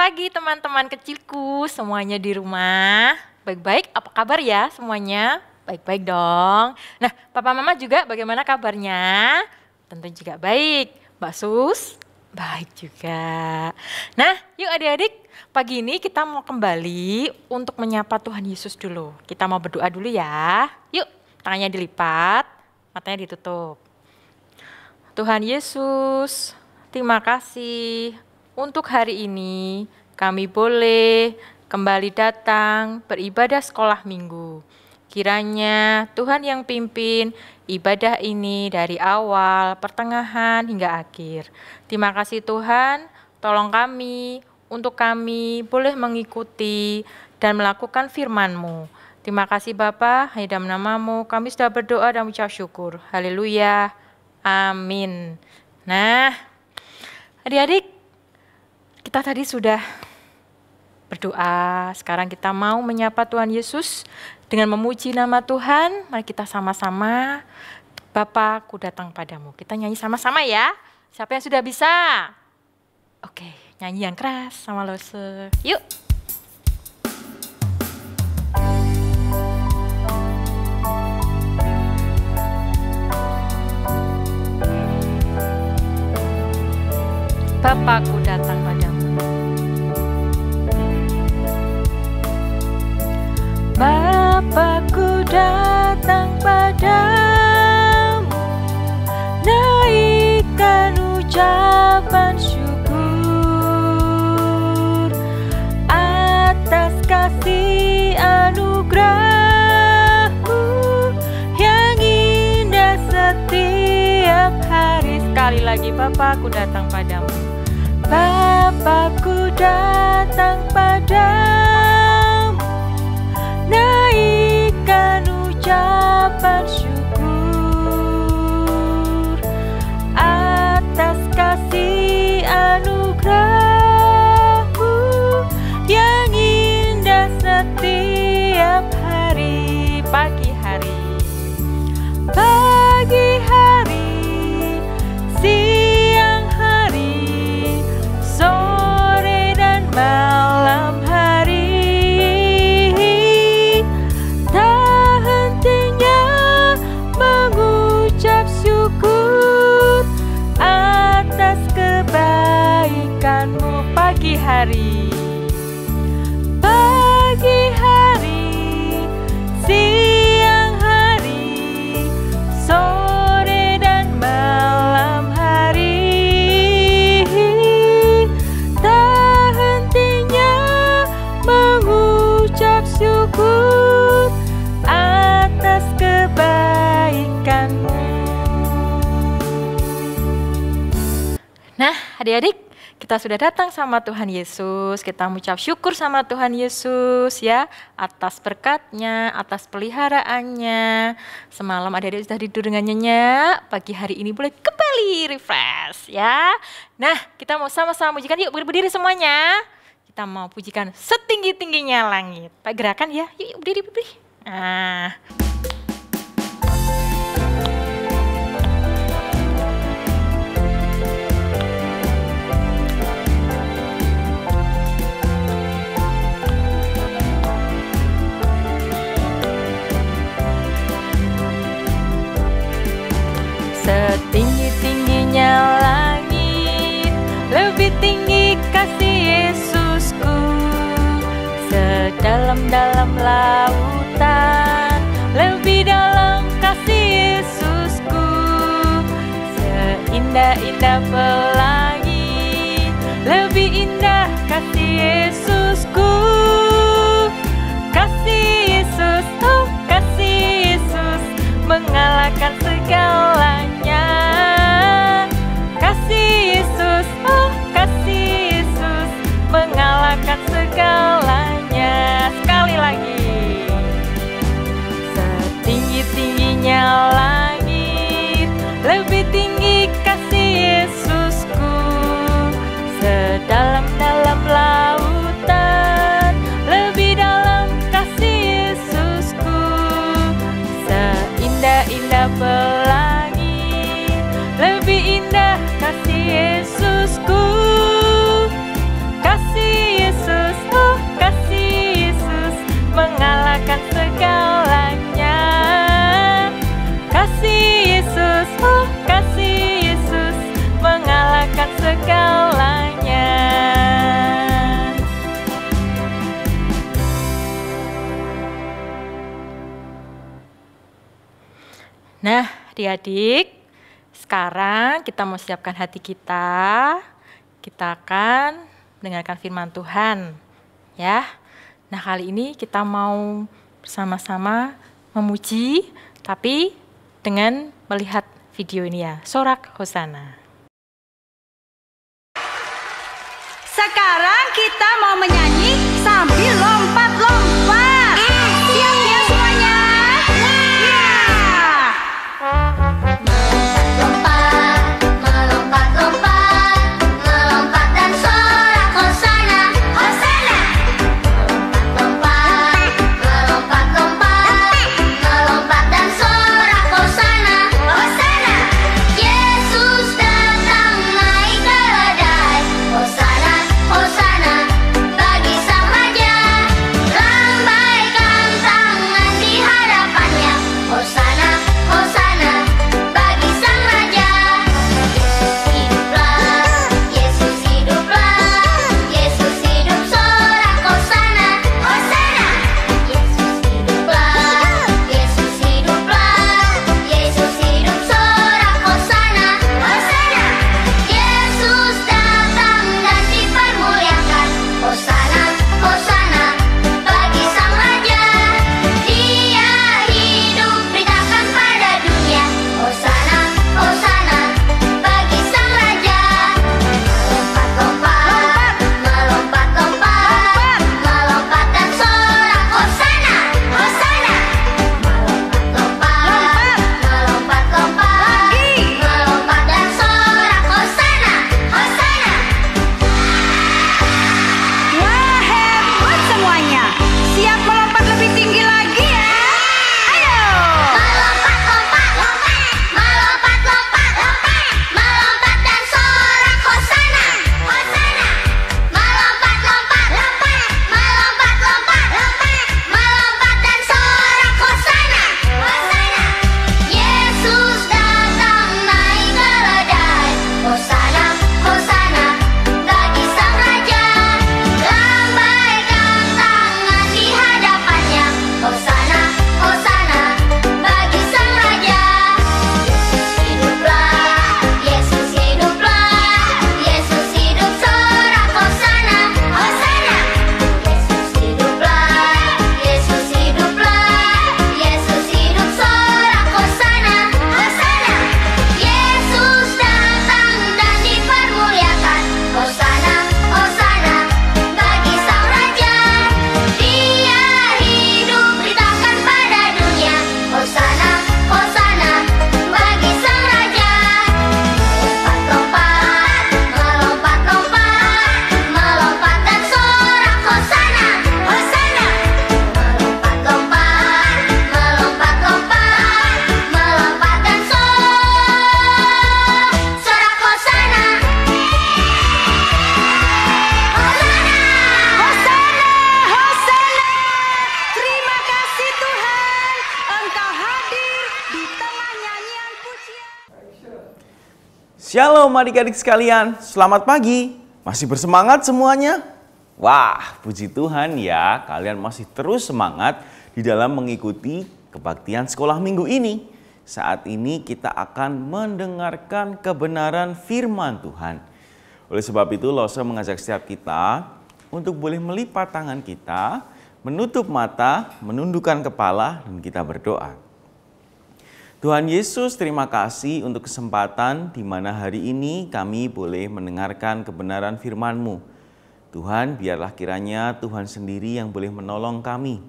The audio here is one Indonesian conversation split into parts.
pagi teman-teman kecilku semuanya di rumah. Baik-baik, apa kabar ya semuanya? Baik-baik dong. Nah, Papa Mama juga bagaimana kabarnya? Tentu juga baik. Mbak Sus, baik juga. Nah, yuk adik-adik, pagi ini kita mau kembali untuk menyapa Tuhan Yesus dulu. Kita mau berdoa dulu ya. Yuk, tangannya dilipat, matanya ditutup. Tuhan Yesus, terima kasih untuk hari ini kami boleh kembali datang beribadah sekolah minggu. Kiranya Tuhan yang pimpin ibadah ini dari awal, pertengahan hingga akhir. Terima kasih Tuhan, tolong kami untuk kami boleh mengikuti dan melakukan firman-Mu. Terima kasih Bapa, hanya dalam nama-Mu kami sudah berdoa dan mengucap syukur. Haleluya. Amin. Nah, adik-adik, kita tadi sudah berdoa. Sekarang kita mau menyapa Tuhan Yesus dengan memuji nama Tuhan. Mari kita sama-sama, Bapa, ku datang padamu. Kita nyanyi sama-sama ya. Siapa yang sudah bisa? Oke, nyanyi yang keras sama Lose. Yuk. Bapakku datang padamu. Bapakku datang padamu, naikkan ucapan syukur atas kasih anugerah-Mu yang indah setiap hari. Sekali lagi, Bapakku datang padamu. Bapakku datang padamu, naikkan ucapan syukur atas kasih anugerah-Mu yang indah setiap hari. Pagi hari, pagi hari, siang hari, sore dan malam hari, tak hentinya mengucap syukur atas kebaikan-Mu. Pagi hari, pagi hari, siang hari, sore dan malam hari, tak hentinya mengucap syukur atas kebaikan-Mu. Nah, adik-adik, kita sudah datang sama Tuhan Yesus. Kita mengucap syukur sama Tuhan Yesus ya, atas berkat-Nya, atas peliharaannya. Semalam adik-adik sudah tidur dengan nyenyak, pagi hari ini boleh kembali refresh ya. Nah, kita mau sama-sama pujikan, yuk berdiri semuanya. Kita mau pujikan setinggi-tingginya langit. Pak, gerakan ya, yuk berdiri. Nah, setinggi-tingginya langit, lebih tinggi kasih Yesusku. Sedalam-dalam lautan, lebih dalam kasih Yesusku. Seindah-indah pelangi, lebih indah kasih Yesusku. Kasih Yesus, oh kasih Yesus, mengalahkan segalanya. Kasih Yesus, oh kasih Yesus, mengalahkan segalanya. Sekali lagi, setinggi-tingginya langit, lebih tinggi kasih Yesusku. Sedalam-dalam lautan, lebih dalam kasih Yesusku. Seindah-indah pelangi, kasih Yesus, kasih Yesus mengalahkan segalanya. Nah, adik-adik, sekarang kita mau siapkan hati kita. Kita akan mendengarkan firman Tuhan, ya. Nah, kali ini kita mau bersama-sama memuji, tapi dengan melihat video ini ya, Sorak Hosana. Sekarang kita mau menyanyi sambil lompat-lompat. Siap ya semuanya? Ya. Shalom adik-adik sekalian, selamat pagi. Masih bersemangat semuanya? Wah, puji Tuhan ya, kalian masih terus semangat di dalam mengikuti kebaktian sekolah minggu ini. Saat ini kita akan mendengarkan kebenaran firman Tuhan. Oleh sebab itu, Lose mengajak setiap kita untuk boleh melipat tangan kita, menutup mata, menundukkan kepala, dan kita berdoa. Tuhan Yesus, terima kasih untuk kesempatan di mana hari ini kami boleh mendengarkan kebenaran firman-Mu. Tuhan, biarlah kiranya Tuhan sendiri yang boleh menolong kami.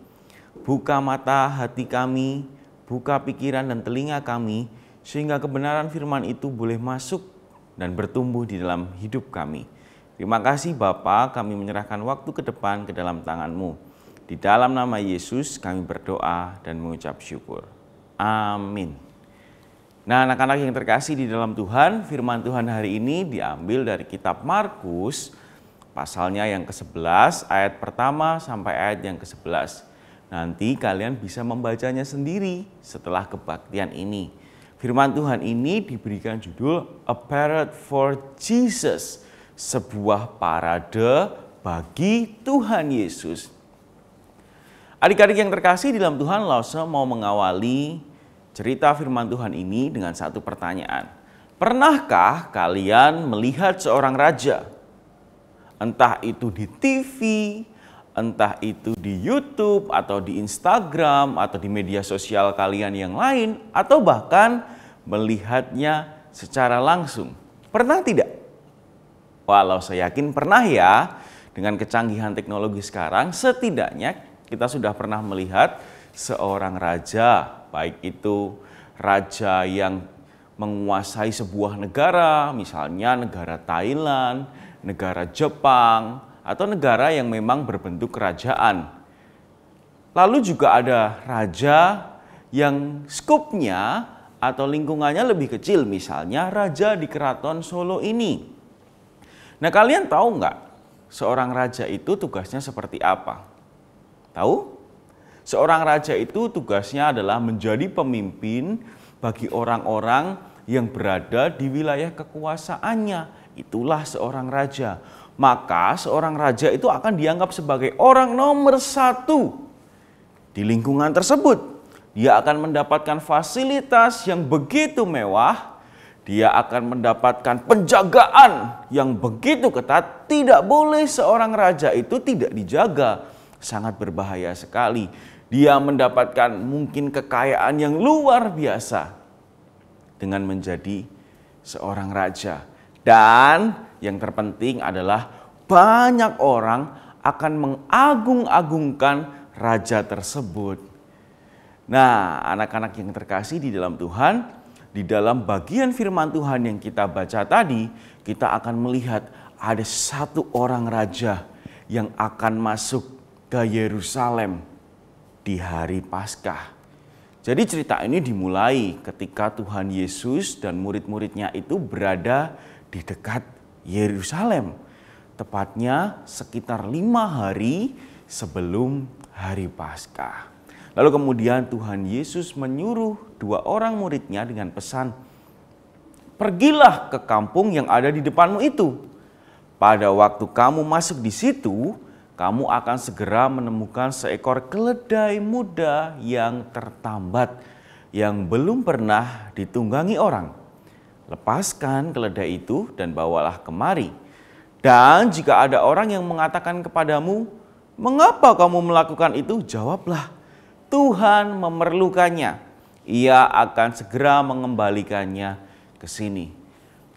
Buka mata hati kami, buka pikiran dan telinga kami, sehingga kebenaran firman itu boleh masuk dan bertumbuh di dalam hidup kami. Terima kasih Bapa, kami menyerahkan waktu ke depan ke dalam tangan-Mu. Di dalam nama Yesus kami berdoa dan mengucap syukur. Amin. Nah, anak-anak yang terkasih di dalam Tuhan, firman Tuhan hari ini diambil dari kitab Markus, pasalnya yang ke-11, ayat pertama sampai ayat yang ke-11. Nanti kalian bisa membacanya sendiri setelah kebaktian ini. Firman Tuhan ini diberikan judul A Parade for Jesus, sebuah parade bagi Tuhan Yesus. Adik-adik yang terkasih di dalam Tuhan, Lause mau mengawali cerita firman Tuhan ini dengan satu pertanyaan. Pernahkah kalian melihat seorang raja? Entah itu di TV, entah itu di YouTube, atau di Instagram, atau di media sosial kalian yang lain, atau bahkan melihatnya secara langsung. Pernah tidak? Walau saya yakin pernah ya. Dengan kecanggihan teknologi sekarang, setidaknya kita sudah pernah melihat seorang raja, baik itu raja yang menguasai sebuah negara, misalnya negara Thailand, negara Jepang, atau negara yang memang berbentuk kerajaan. Lalu juga ada raja yang skupnya atau lingkungannya lebih kecil, misalnya raja di Keraton Solo ini. Nah, kalian tahu nggak seorang raja itu tugasnya seperti apa? Tahu? Seorang raja itu tugasnya adalah menjadi pemimpin bagi orang-orang yang berada di wilayah kekuasaannya. Itulah seorang raja. Maka seorang raja itu akan dianggap sebagai orang nomor 1 di lingkungan tersebut. Dia akan mendapatkan fasilitas yang begitu mewah. Dia akan mendapatkan penjagaan yang begitu ketat. Tidak boleh seorang raja itu tidak dijaga. Sangat berbahaya sekali. Dia mendapatkan mungkin kekayaan yang luar biasa dengan menjadi seorang raja. Dan yang terpenting adalah banyak orang akan mengagung-agungkan raja tersebut. Nah, anak-anak yang terkasih di dalam Tuhan, di dalam bagian firman Tuhan yang kita baca tadi, kita akan melihat ada satu orang raja yang akan masuk ke Yerusalem di hari Paskah. Jadi cerita ini dimulai ketika Tuhan Yesus dan murid-muridnya itu berada di dekat Yerusalem. Tepatnya sekitar 5 hari sebelum hari Paskah. Lalu kemudian Tuhan Yesus menyuruh 2 orang muridnya dengan pesan, "Pergilah ke kampung yang ada di depanmu itu. Pada waktu kamu masuk di situ, kamu akan segera menemukan seekor keledai muda yang tertambat, yang belum pernah ditunggangi orang. Lepaskan keledai itu dan bawalah kemari. Dan jika ada orang yang mengatakan kepadamu, 'Mengapa kamu melakukan itu?' Jawablah, 'Tuhan memerlukannya. Ia akan segera mengembalikannya ke sini.'"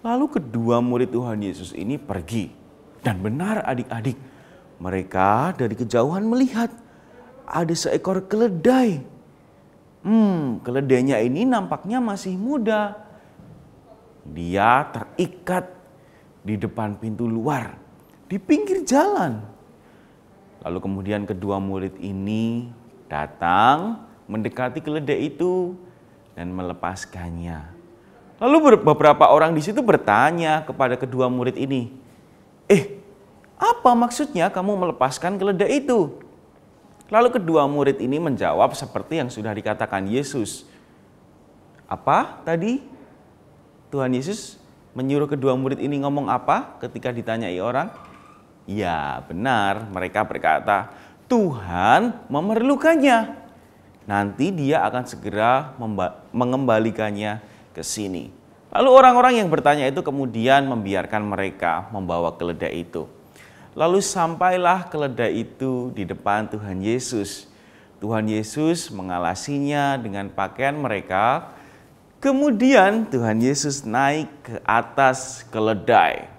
Lalu kedua murid Tuhan Yesus ini pergi. Dan benar adik-adik, mereka dari kejauhan melihat ada seekor keledai. Keledainya ini nampaknya masih muda. Dia terikat di depan pintu luar, di pinggir jalan. Lalu kemudian kedua murid ini datang mendekati keledai itu dan melepaskannya. Lalu beberapa orang di situ bertanya kepada kedua murid ini, apa maksudnya kamu melepaskan keledai itu?" Lalu kedua murid ini menjawab seperti yang sudah dikatakan Yesus. Apa tadi? Tuhan Yesus menyuruh kedua murid ini ngomong apa ketika ditanyai orang? Ya benar, mereka berkata, "Tuhan memerlukannya. Nanti dia akan segera mengembalikannya ke sini." Lalu orang-orang yang bertanya itu kemudian membiarkan mereka membawa keledai itu. Lalu sampailah keledai itu di depan Tuhan Yesus. Tuhan Yesus mengalasinya dengan pakaian mereka. Kemudian Tuhan Yesus naik ke atas keledai.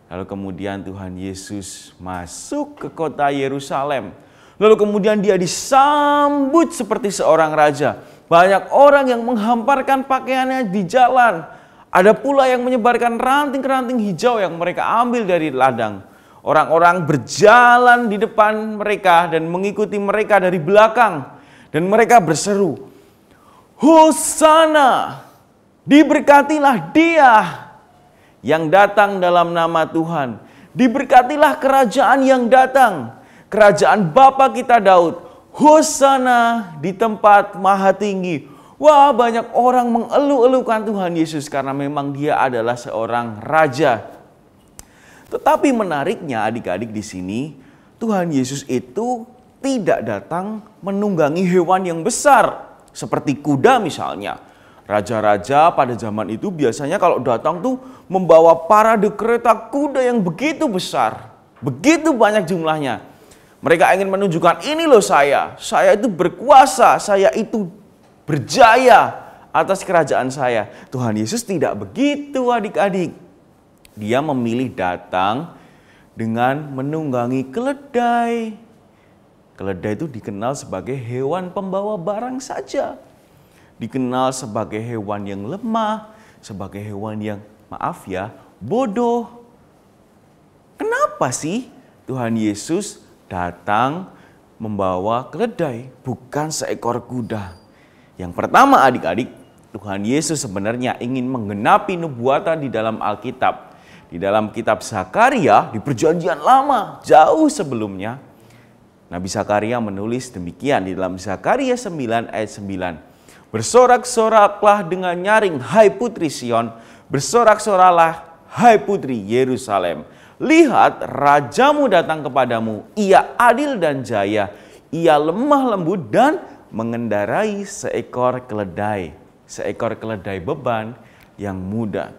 Lalu kemudian Tuhan Yesus masuk ke kota Yerusalem. Lalu kemudian dia disambut seperti seorang raja. Banyak orang yang menghamparkan pakaiannya di jalan. Ada pula yang menyebarkan ranting-ranting hijau yang mereka ambil dari ladang. Orang-orang berjalan di depan mereka dan mengikuti mereka dari belakang. Dan mereka berseru, "Hosana, diberkatilah dia yang datang dalam nama Tuhan. Diberkatilah kerajaan yang datang, kerajaan Bapa kita Daud. Hosana di tempat maha tinggi. Wah, banyak orang mengeluh-elukan Tuhan Yesus karena memang dia adalah seorang raja. Tetapi menariknya adik-adik di sini, Tuhan Yesus itu tidak datang menunggangi hewan yang besar. Seperti kuda misalnya. Raja-raja pada zaman itu biasanya kalau datang tuh membawa parade kereta kuda yang begitu besar. Begitu banyak jumlahnya. Mereka ingin menunjukkan, ini loh saya itu berkuasa, saya itu berjaya atas kerajaan saya. Tuhan Yesus tidak begitu adik-adik. Dia memilih datang dengan menunggangi keledai. Keledai itu dikenal sebagai hewan pembawa barang saja. Dikenal sebagai hewan yang lemah, sebagai hewan yang, maaf ya, bodoh. Kenapa sih Tuhan Yesus datang membawa keledai, bukan seekor kuda? Yang pertama adik-adik, Tuhan Yesus sebenarnya ingin menggenapi nubuatan di dalam Alkitab. Di dalam kitab Zakaria, di perjanjian lama, jauh sebelumnya, Nabi Zakaria menulis demikian di dalam Zakaria 9 ayat 9. Bersorak-soraklah dengan nyaring, hai putri Sion, bersorak-soraklah, hai putri Yerusalem. Lihat, rajamu datang kepadamu, ia adil dan jaya, ia lemah lembut dan mengendarai seekor keledai beban yang muda.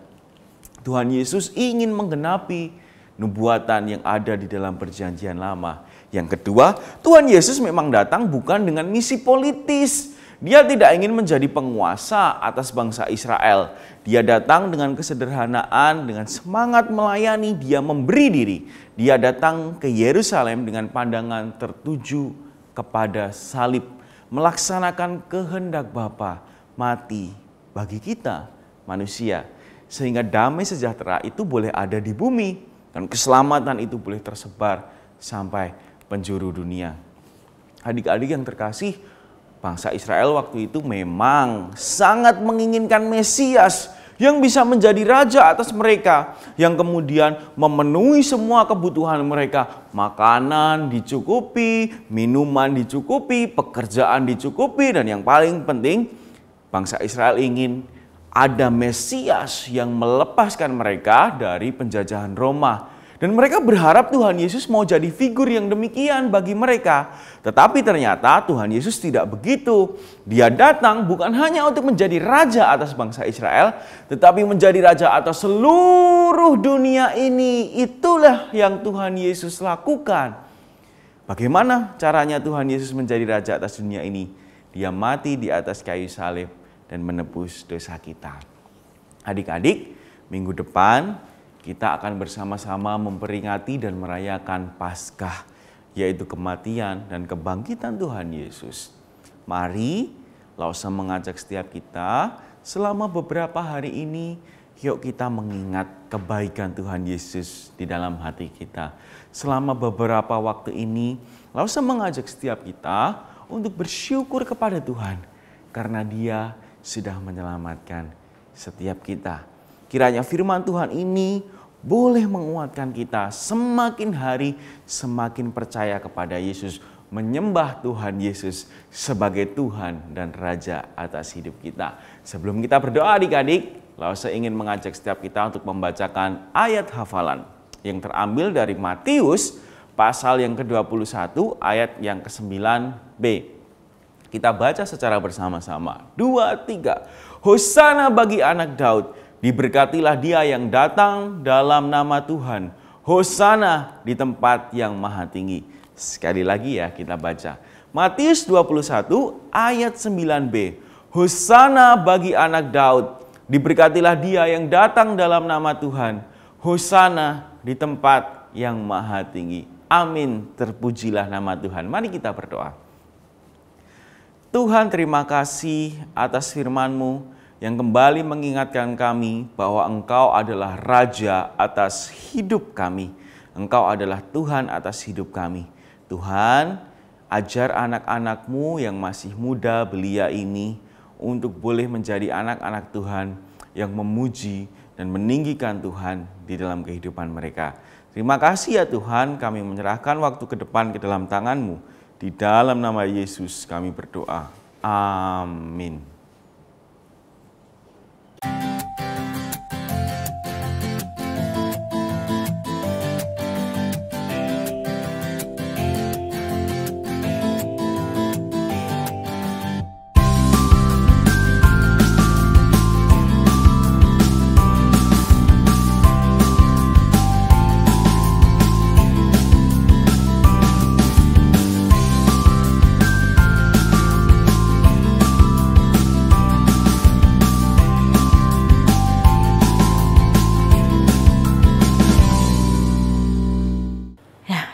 Tuhan Yesus ingin menggenapi nubuatan yang ada di dalam perjanjian lama. Yang kedua, Tuhan Yesus memang datang bukan dengan misi politis. Dia tidak ingin menjadi penguasa atas bangsa Israel. Dia datang dengan kesederhanaan, dengan semangat melayani, dia memberi diri. Dia datang ke Yerusalem dengan pandangan tertuju kepada salib. Melaksanakan kehendak Bapa, mati bagi kita manusia. Sehingga damai sejahtera itu boleh ada di bumi. Dan keselamatan itu boleh tersebar sampai penjuru dunia. Adik-adik yang terkasih, bangsa Israel waktu itu memang sangat menginginkan Mesias yang bisa menjadi raja atas mereka, yang kemudian memenuhi semua kebutuhan mereka. Makanan dicukupi, minuman dicukupi, pekerjaan dicukupi, dan yang paling penting bangsa Israel ingin ada Mesias yang melepaskan mereka dari penjajahan Roma. Dan mereka berharap Tuhan Yesus mau jadi figur yang demikian bagi mereka. Tetapi ternyata Tuhan Yesus tidak begitu. Dia datang bukan hanya untuk menjadi raja atas bangsa Israel, tetapi menjadi raja atas seluruh dunia ini. Itulah yang Tuhan Yesus lakukan. Bagaimana caranya Tuhan Yesus menjadi raja atas dunia ini? Dia mati di atas kayu salib dan menebus dosa kita. Adik-adik, minggu depan kita akan bersama-sama memperingati dan merayakan Paskah, yaitu kematian dan kebangkitan Tuhan Yesus. Mari, Lausa mengajak setiap kita selama beberapa hari ini, yuk kita mengingat kebaikan Tuhan Yesus di dalam hati kita. Selama beberapa waktu ini, Lausa mengajak setiap kita untuk bersyukur kepada Tuhan, karena Dia sudah menyelamatkan setiap kita. Kiranya firman Tuhan ini boleh menguatkan kita semakin hari semakin percaya kepada Yesus, menyembah Tuhan Yesus sebagai Tuhan dan Raja atas hidup kita. Sebelum kita berdoa adik-adik, Lausa ingin mengajak setiap kita untuk membacakan ayat hafalan yang terambil dari Matius pasal yang ke-21 ayat yang ke-9b. Kita baca secara bersama-sama. 2, 3. Hosana bagi anak Daud. Diberkatilah dia yang datang dalam nama Tuhan. Hosana di tempat yang maha tinggi. Sekali lagi ya kita baca. Matius 21 ayat 9b. Hosana bagi anak Daud. Diberkatilah dia yang datang dalam nama Tuhan. Hosana di tempat yang maha tinggi. Amin. Terpujilah nama Tuhan. Mari kita berdoa. Tuhan, terima kasih atas firman-Mu yang kembali mengingatkan kami bahwa Engkau adalah Raja atas hidup kami. Engkau adalah Tuhan atas hidup kami. Tuhan, ajar anak-anak-Mu yang masih muda belia ini untuk boleh menjadi anak-anak Tuhan yang memuji dan meninggikan Tuhan di dalam kehidupan mereka. Terima kasih ya Tuhan, kami menyerahkan waktu ke depan ke dalam tangan-Mu. Di dalam nama Yesus kami berdoa. Amin.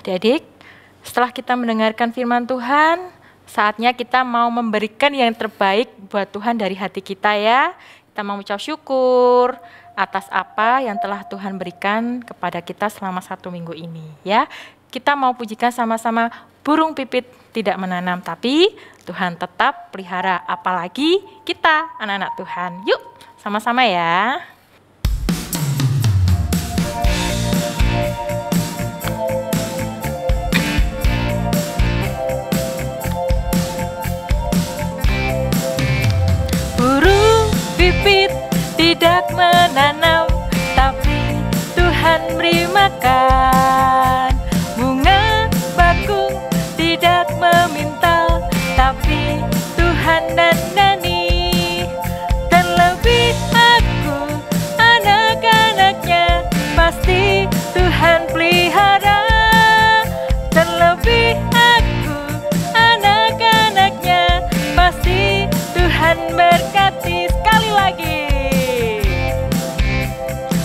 Adik-adik, setelah kita mendengarkan firman Tuhan, saatnya kita mau memberikan yang terbaik buat Tuhan dari hati kita ya. Kita mau ucap syukur atas apa yang telah Tuhan berikan kepada kita selama 1 minggu ini ya. Kita mau pujikan sama-sama, burung pipit tidak menanam, tapi Tuhan tetap pelihara, apalagi kita anak-anak Tuhan. Yuk, sama-sama ya. Burung pipit tidak menanam, tapi Tuhan beri makan. Bunga bakung tidak memintal, tapi Tuhan dandani. Terlebih aku, anak-anaknya, pasti Tuhan pelihara. Terlebih aku, anak-anaknya, pasti Tuhan berkati. Sekali lagi.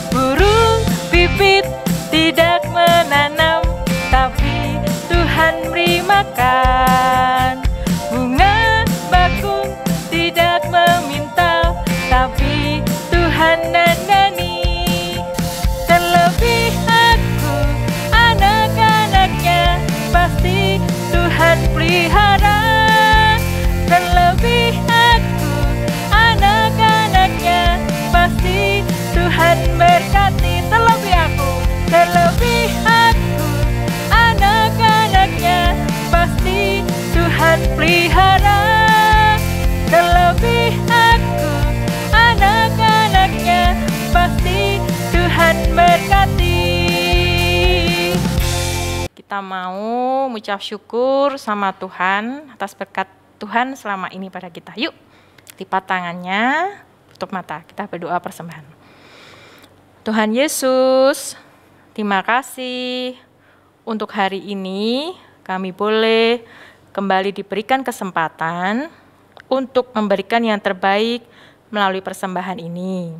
Burung pipit tidak menanam, tapi Tuhan beri makan. Bunga bakung tidak memintal, tapi Tuhan dandani. Terlebih aku, anak-anaknya, pasti Tuhan pelihara. Terlebih aku, anak-anaknya, pasti Tuhan berkati. Terlebih aku, anak-anaknya, pasti Tuhan pelihara. Terlebih aku, anak-anaknya, pasti Tuhan berkati. Kita mau mengucap syukur sama Tuhan atas berkat Tuhan selama ini pada kita. Yuk, lipat tangannya, tutup mata, kita berdoa persembahan. Tuhan Yesus, terima kasih untuk hari ini kami boleh kembali diberikan kesempatan untuk memberikan yang terbaik melalui persembahan ini.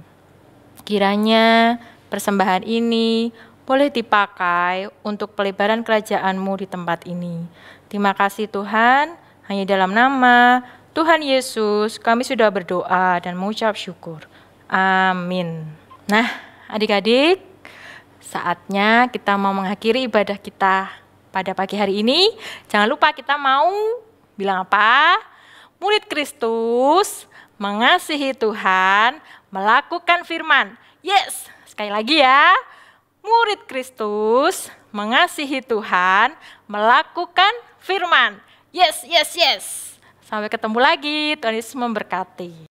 Kiranya persembahan ini boleh dipakai untuk pelebaran kerajaan-Mu di tempat ini. Terima kasih Tuhan, hanya dalam nama Tuhan Yesus kami sudah berdoa dan mengucap syukur. Amin. Nah, adik-adik, saatnya kita mau mengakhiri ibadah kita pada pagi hari ini. Jangan lupa kita mau bilang apa? Murid Kristus, mengasihi Tuhan, melakukan firman. Yes, sekali lagi ya. Murid Kristus, mengasihi Tuhan, melakukan firman. Yes, yes, yes. Sampai ketemu lagi, Tuhan Yesus memberkati.